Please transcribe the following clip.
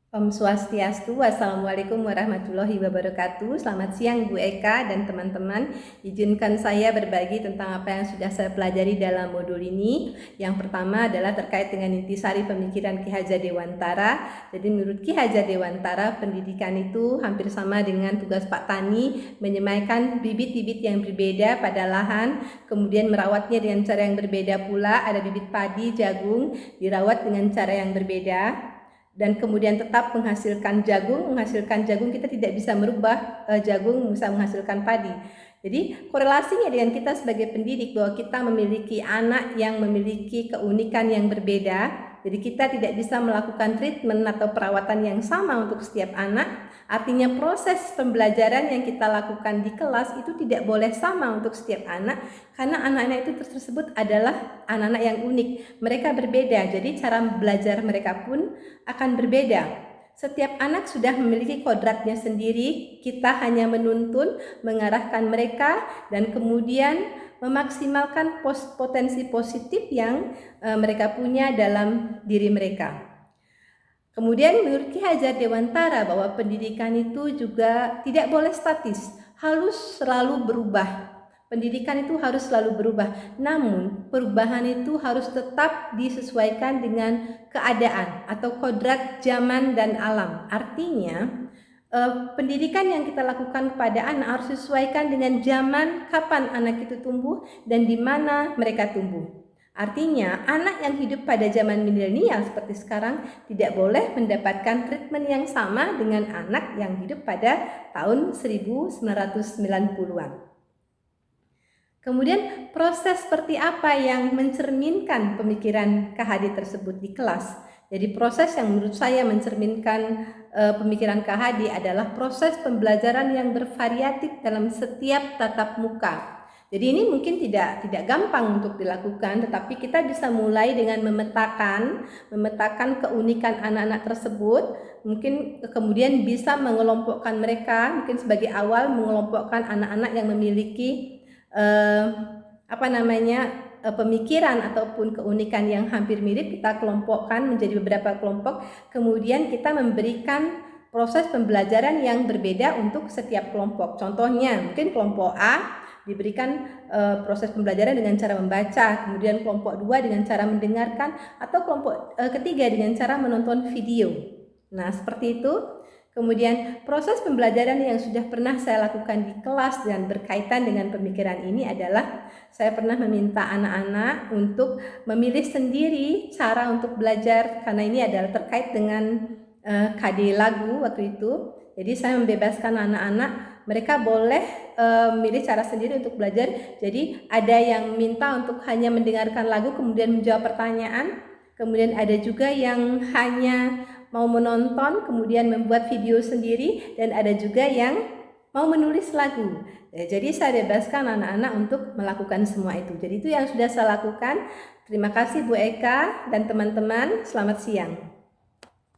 Om Swastiastu, Assalamualaikum warahmatullahi wabarakatuh. Selamat siang Bu Eka dan teman-teman. Izinkan saya berbagi tentang apa yang sudah saya pelajari dalam modul ini. Yang pertama adalah terkait dengan intisari pemikiran Ki Hajar Dewantara. Jadi menurut Ki Hajar Dewantara, pendidikan itu hampir sama dengan tugas Pak Tani, menyemaikan bibit-bibit yang berbeda pada lahan, kemudian merawatnya dengan cara yang berbeda pula. Ada bibit padi, jagung, dirawat dengan cara yang berbeda. Dan kemudian tetap menghasilkan jagung kita tidak bisa merubah jagung bisa menghasilkan padi. Jadi korelasinya dengan kita sebagai pendidik bahwa kita memiliki anak yang memiliki keunikan yang berbeda. Jadi kita tidak bisa melakukan treatment atau perawatan yang sama untuk setiap anak. Artinya proses pembelajaran yang kita lakukan di kelas itu tidak boleh sama untuk setiap anak, karena anak-anak itu tersebut adalah anak-anak yang unik. Mereka berbeda, jadi cara belajar mereka pun akan berbeda. Setiap anak sudah memiliki kodratnya sendiri, kita hanya menuntun, mengarahkan mereka, dan kemudian memaksimalkan potensi positif yang mereka punya dalam diri mereka. Kemudian menurut Ki Hajar Dewantara bahwa pendidikan itu juga tidak boleh statis, harus selalu berubah. Pendidikan itu harus selalu berubah, namun perubahan itu harus tetap disesuaikan dengan keadaan atau kodrat zaman dan alam. Artinya, pendidikan yang kita lakukan kepada anak harus disesuaikan dengan zaman kapan anak itu tumbuh dan di mana mereka tumbuh. Artinya, anak yang hidup pada zaman milenial seperti sekarang tidak boleh mendapatkan treatment yang sama dengan anak yang hidup pada tahun 1990-an. Kemudian proses seperti apa yang mencerminkan pemikiran KHD tersebut di kelas? Jadi proses yang menurut saya mencerminkan pemikiran KHD adalah proses pembelajaran yang bervariatif dalam setiap tatap muka. Jadi ini mungkin tidak gampang untuk dilakukan, tetapi kita bisa mulai dengan memetakan keunikan anak-anak tersebut. Mungkin kemudian bisa mengelompokkan mereka, mungkin sebagai awal mengelompokkan anak-anak yang memiliki pemikiran ataupun keunikan yang hampir mirip, kita kelompokkan menjadi beberapa kelompok. Kemudian kita memberikan proses pembelajaran yang berbeda untuk setiap kelompok. Contohnya, mungkin kelompok A diberikan proses pembelajaran dengan cara membaca, kemudian kelompok 2 dengan cara mendengarkan, atau kelompok ketiga dengan cara menonton video. Nah, seperti itu. Kemudian proses pembelajaran yang sudah pernah saya lakukan di kelas dan berkaitan dengan pemikiran ini adalah saya pernah meminta anak-anak untuk memilih sendiri cara untuk belajar, karena ini adalah terkait dengan KD lagu waktu itu. Jadi saya membebaskan anak-anak, mereka boleh memilih cara sendiri untuk belajar. Jadi ada yang minta untuk hanya mendengarkan lagu kemudian menjawab pertanyaan. Kemudian ada juga yang hanya mau menonton kemudian membuat video sendiri, dan ada juga yang mau menulis lagu. Jadi saya bebaskan anak-anak untuk melakukan semua itu. Jadi itu yang sudah saya lakukan. Terima kasih Bu Eka dan teman-teman. Selamat siang.